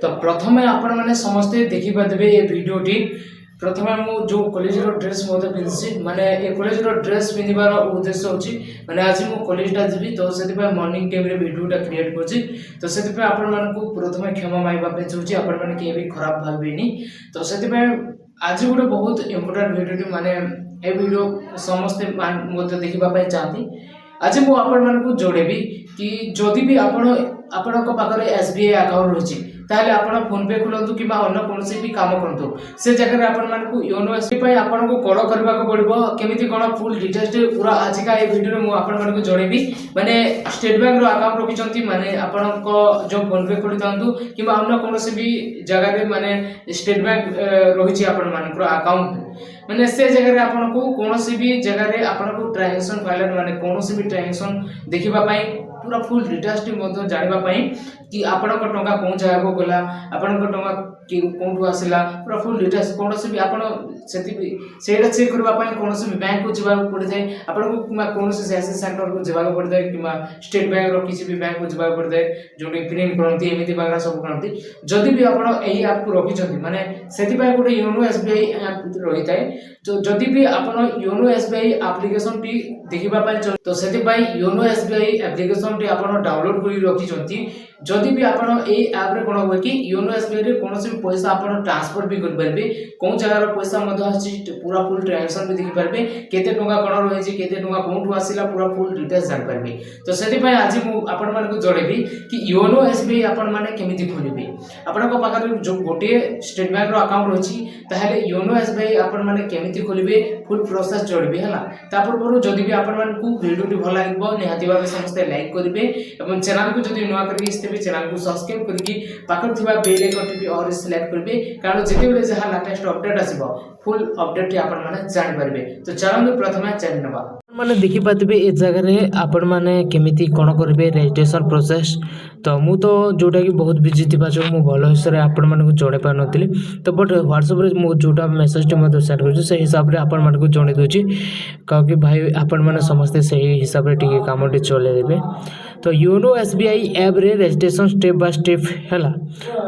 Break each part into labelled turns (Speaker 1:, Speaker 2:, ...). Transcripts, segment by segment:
Speaker 1: तो प्रथम आपण मैंने समस्ते देखिपारे ये भिडटी प्रथम जो कॉलेज ड्रेस पिंधि माने ये कॉलेज ड्रेस पिंधार उद्देश्य होची माने आज मु कॉलेज जी तो से मॉर्निंग टाइम रे वीडियोटा क्रिएट करछि तो से आपण मानकु प्रथम क्षमा माइबा पे चाहूछि आपण माने के भी खराब भाबेनी तो से आज गोटे बहुत इम्पोर्टेंट वीडियो माने ए वीडियो समस्ते मते देखिबा पय चाहती आज मु आपण मानकु जोड़ेबी कि जदि भी आपण पाखरे एसबीआई अकाउंट रही ताहले आपण फोन पे खोलंतु कि अन्य कोनसी भी काम करंतु से जगह रे आपण मानकु योनो एसबीआई आपण को कॉल करबा को पड़िबो केमिति कोन फुल डिटेल्स पूरा आज का ए वीडियो मु आपण मानकु जोड़ेबी माने स्टेट बैंक रो अकाउंट रखिचंती माने आपण को जो फोन पे खोली तांतु कि अन्य कोनसी भी जगह रे माने स्टेट बैंक रहिछि आपण मानकु अकाउंट माने से जगह रे आपण को कोनसी भी जगह रे आपण को ट्रांजैक्शन फाइल माने कोनसी भी ट्रांजैक्शन देखिबा पई पूरा फुल डिटेल्स मध्य जानिबा पई कि आपण को टंका कोन जगह को गला आपण को टंका कि कोन आसिला पूरा फुल डिटेल्स कोनसी भी आपण सेटा चेक करबा पई कोनसी भी बैंक को जिबा पड़े जाय आपण को किमा कोनसी सेशन सेंटर को जिबा पड़े जाय किमा स्टेट बैंक रो किसी भी बैंक को जिबा पड़े जाय जोनी प्रिंट करंती एमिति बागरा सब करंती जदि भी आपण एही ऐप को रखिचंती माने सेति पई गोटे योनो एसबीआई ऐप रही थाए तो जदि भी आपण योनो एसबीआई एप्लीकेशन टी देखिबा पई तो सेति पई योनो एसबीआई एप्लीकेशन टी आपण डाउनलोड करी रखिचंती जदि भी आपण ए ऐप रे कोन होय कि योनो एसबीआई रे कोनोसी भी पैसा आपण ट्रांसफर भी कर परबे कोन जगह रो पैसा मध आछि पूरा फुल ट्रांजैक्शन भी देखि परबे केते टंका कोन रहै छै केते टंका कोन आसिला पूरा फुल डिटेल्स जान परबे तो सेति पय आज मु आपण मान को जोड़ेबी कि योनो एसबीआई आपण माने केमिति खोलिबे आपण को पाखर जो गोटे स्टेट बैंक रो अकाउंट रहछि ताहाले योनो एसबीआई आपण माने केमिति खोलिबे फुल प्रोसेस जोड़बे हला तापर पर जदि भी आपण मान को वीडियो भल लागबो निहाती भाबे समस्त लाइक करिवे एवं चैनल को जदि नुवा करके इस्ते चैनल को सब्सक्राइब करके पाखर थिबा बेल आइकन टी और सिलेक्ट करबे कारण जेते बेले जहा लेटेस्ट अपडेट आसीबो फुल अपडेट टी आपण माने जानि परबे तो चलंतु प्रथमे चैनल नबा माने देखि पातबे ए जगह रे आपण माने केमिति कोन करबे रजिस्ट्रेशन प्रोसेस तो मु तो जोटा कि बहुत बिजी थिबा जो मु भलो हिसाब रे आपण माने को जोड़े पार नथिली तो बट व्हाट्सएप रे मु जोटा मेसेज टी मते शेयर करछु से हिसाब रे आपण माने को जोड़े दोची कि भाई आपण माने समस्त सही हिसाब रे टिके काम टी चले देबे तो योनो एसबीआई ऐप रे रजिस्ट्रेशन स्टेप बाय स्टेप हैला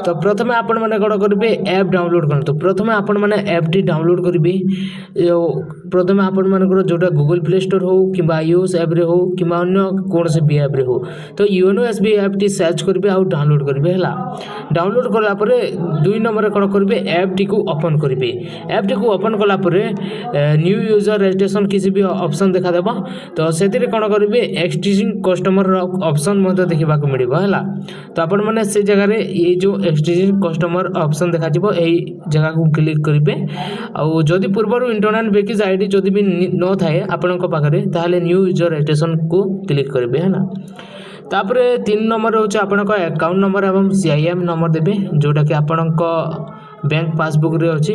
Speaker 1: तो प्रथमे आपण माने कोन करबे ऐप डाउनलोड करन तो प्रथमे आपण माने ऐप टी डाउनलोड करबे प्रथमे आपण माने को जोटा गूगल प्ले स्टोर हो कि आईओएस ऐप रे हो कि अन्य कोन से भी ऐप रे हो तो YONO SBI app T search करबे आ डाउनलोड करबे हैला डाउनलोड करला परे दुई नंबर कोन करबे ऐप टी को ओपन करबे ऐप टी को ओपन करला परे न्यू यूजर रजिस्ट्रेशन किसी भी ऑप्शन देखा देबो तो सेति रे कोन करबे एक्सटेंशन कस्टमर ऑप्शन मते देखिबा को मिलिबो हैला तो आपण माने से जगह रे ये जो एक्सटेंशन कस्टमर ऑप्शन देखा जिवो एई जगह को क्लिक करिवे आ जदि पूर्वरु इंटरनेट बेकिज आईडी जदि भी न थाए आपण को पाखरे ताहले न्यू यूजर रजिस्ट्रेशन को क्लिक करिवे हैला तापरे 3 नंबर होचे आपण को अकाउंट नंबर एवं सीआईएम नंबर देबे जोटा कि आपण को बैंक पासबुक रे अछि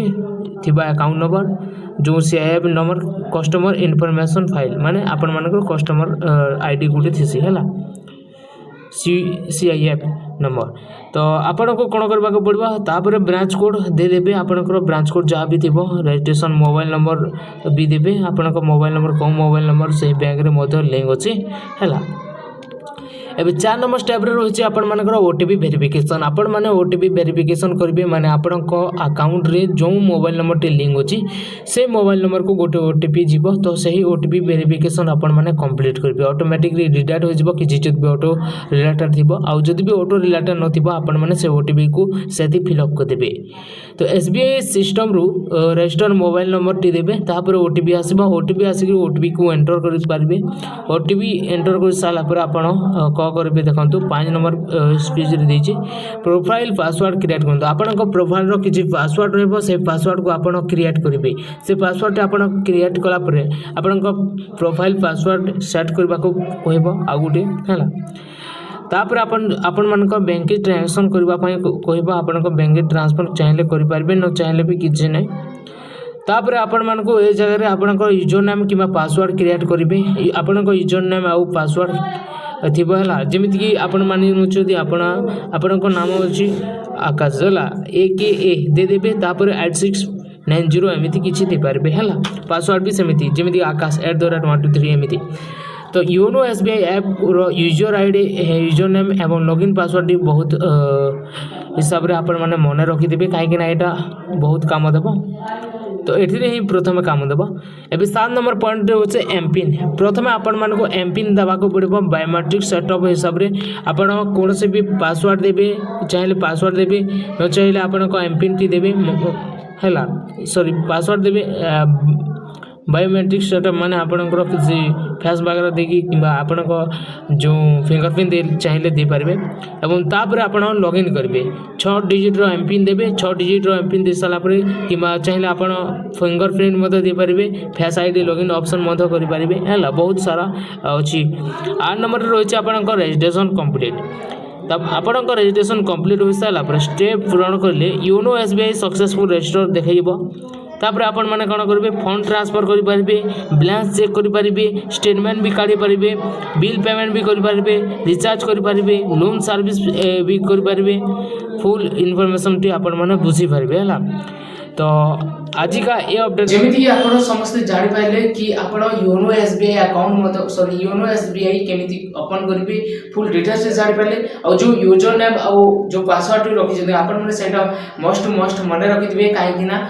Speaker 1: थिबा अकाउंट नंबर जो CIM number customer information file माने आपण मानकर कस्टमर आईडी गुटे थिसी हैला सीआईएफ नंबर तो आपण को कोन करबा को पड़बा तापर ब्रांच कोड दे देबे आपण को ब्रांच कोड जहाँ भी थिबो रजिस्ट्रेशन मोबाइल नंबर भी देबे आपण को मोबाइल नंबर को मोबाइल नंबर से बैंक रे मधे लिंक अछि हैला एबे 4 नंबर स्टेप रे रहिछि आपण मानकर ओटीपी वेरिफिकेशन आपण माने ओटीपी वेरिफिकेशन करबे माने आपण को अकाउंट रे जो मोबाइल नंबर टे लिंक अछि से मोबाइल नंबर को गोटे ओटीपी जीवो तो सही ओटीपी वेरिफिकेशन आपण माने कंप्लीट करबे ऑटोमेटिकली रिडायरेक्ट हो जिवो कि जित भी ऑटो रिलेटेड थिबो आ जदि भी ऑटो रिलेटेड न थिबो आपण माने से ओटीपी को सेति फिल अप कर देबे तो एसबीआई सिस्टम रु रजिस्टर मोबाइल नंबर टी देबे तापर ओटीपी आसीबो ओटीपी आसी ओटीपी को एंटर कर पारबे ओटीपी एंटर कर साला पर आपण क करबे देखंतु 5 नंबर स्पीच रे देछि प्रोफाइल पासवर्ड क्रिएट करंतु आपण को प्रोफाइल रो किछि पासवर्ड रहबो से पासवर्ड को आपण क्रिएट करिवे से पासवर्ड आपण क्रिएट कला परे आपण को प्रोफाइल पासवर्ड सेट करबा को कहबो आ गुटे हैला तापर आपण मानक बैंक ट्रांजैक्शन करबा पय कहबा आपण को बैंक ट्रांसफर चाहिले करि पारबे न चाहिले भी किछि नै तापर आपण मान को ए जगह रे आपण को यूजर नेम किबा पासवर्ड क्रिएट करिवे आपण को यूजर नेम आ पासवर्ड थिबो हला जेमिति कि आपण मानि नचोदी आपण को नाम अछि आकाश हला AKA दे देबे तापर 8690 एमिति किछि दे पारबे हला पासवर्ड भी सेमिति जेमिति आकाश @123 एमिति तो योनो एसबीआई ऐप रो यूजर आईडी यूजर नेम एवं लॉगिन पासवर्ड बहुत
Speaker 2: हिसाब से आपण मैंने मन रखिथे कहीं यहाँ बहुत कम देव तो ये ही प्रथम कम देव। ए 7 नंबर पॉइंट होचे एमपिन। प्रथम आपण मान को एमपिन देवा को पड़ो बायोमेट्रिक सेटअप हिसाब से आपण कौन से भी पासवर्ड देवे चाहिए पासवर्ड देवे न चाहिए आपण को एमपिन टी देवे है सॉरी पासवर्ड देवे बायोमेट्रिक सेटअप माने आपणकर किसी फेस वगैरह देखी कि आपण जो फिंगरप्रिंट चाहिए दे पारे एवं तापर आपण लॉगिन करेंगे 6 डिजिट रो एमपिन देवे 6 डिजिट रो एमपिन दे सारा पर कि चाहिए आपण फिंगरप्रिंट मत दे पारे फेस आईडी लॉगिन ऑप्शन मत करि पारे हैला बहुत सारा अछि। 8 नंबर रही आपणकर रजिस्ट्रेशन कंप्लीट तब आपणक रजिस्ट्रेशन कंप्लीट हो सारा पर स्टेप पूरण करले योनो एसबीआई सक्सेसफुल रजिस्टर देखैबो तापर आपण माने कौन करेंगे फंड ट्रांसफर करेंगे बैलेंस चेक करेंगे स्टेटमेंट भी काढ़ी पारे बिल पेमेंट भी करेंगे रिचार्ज करेंगे लोन सर्विस भी करेंगे फुल इनफॉरमेशन टी आपण माने बुझी पारे है तो आज का ये अपडेट
Speaker 1: जेमिति आपण समस्त जानि पाइले कि आपण योनो एसबीआई अकाउंट मतलब सॉरी योनो एसबीआई केमिति ओपन करिवे फुल डिटेल्स जानि पाइले और जो यूजर नेम और जो पासवर्ड रखि जे आपण माने सेटा मस्ट मन रखिथिबे काहे कि ना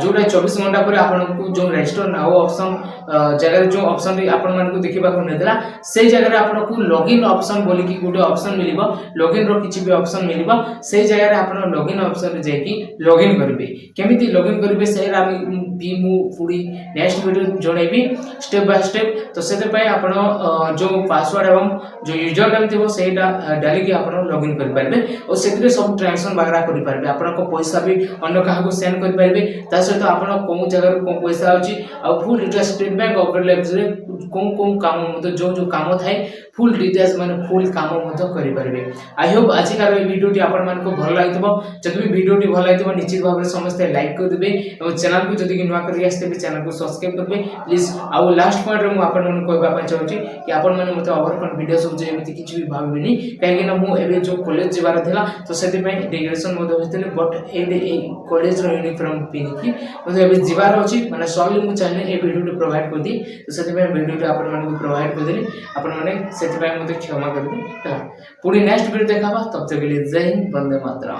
Speaker 1: जोटा 24 घंटा पर आपण को जो रजिस्टर नाउ ऑप्शन जगह जो ऑप्शन रे आपण मान को देखिबा को नेदला से जगह रे आपण को लॉगिन ऑप्शन बोली कि गुटे ऑप्शन मिलिबो लॉगिन रो किछि भी ऑप्शन मिलिबो से जगह रे आपण लॉगिन ऑप्शन रे जाई कि लॉगिन करिवे केमिति लॉगिन करिवे से रा भी मु पूरी नेक्स्ट वीडियो जोड़ेबी स्टेप बाय स्टेप तो सेते पय आपण जो पासवर्ड एवं जो यूजर नेम थिबो सेटा डाली के आपण लॉगिन करि पारबे और सेते सब ट्रांजैक्शन वगैरह करि पारबे आपण को पैसा भी अन्य काहा को सेंड करि पारबे ता सहित आपण कोन जगह को पैसा आउची आ full details State Bank of लेफ्ट रे कोन काम मतलब जो काम थाए फुल डिटेल्स माने फुल काम मत करि पारबे। आई होप आज का वीडियो टी आपण मान को भल लागितबो जदि भी वीडियो टी भल लागितबो निश्चित भाव में समस्त लाइक कर देबे और चैनल को जदि नुवा करी आस्ते भी चैनल को सब्सक्राइब करबे प्लीज। आ लास्ट पॉइंट रे मु आपण मन कहबा पय चाहूची कि आपण माने मते ओवर कॉन वीडियो सब जे एमिति किछ भी भाबबिनी काहे कि ना मु एबे जो कॉलेज जिबार थिला तो सेति पय डिग्रेशन मते होइतले बट ए कॉलेज रो यूनिफॉर्म पिनि कि मते एबे जिबार अछि माने सॉली मु चाहे ए वीडियो टी प्रोवाइड कर दी तो सेति पय वीडियो टी आपण मन को प्रोवाइड कर देली आपण माने सेति पय मते क्षमा कर दी। पुणी नेक्स्ट वीडियो देखाबा तब तक के लिए जय हिंद वंदे मातरम।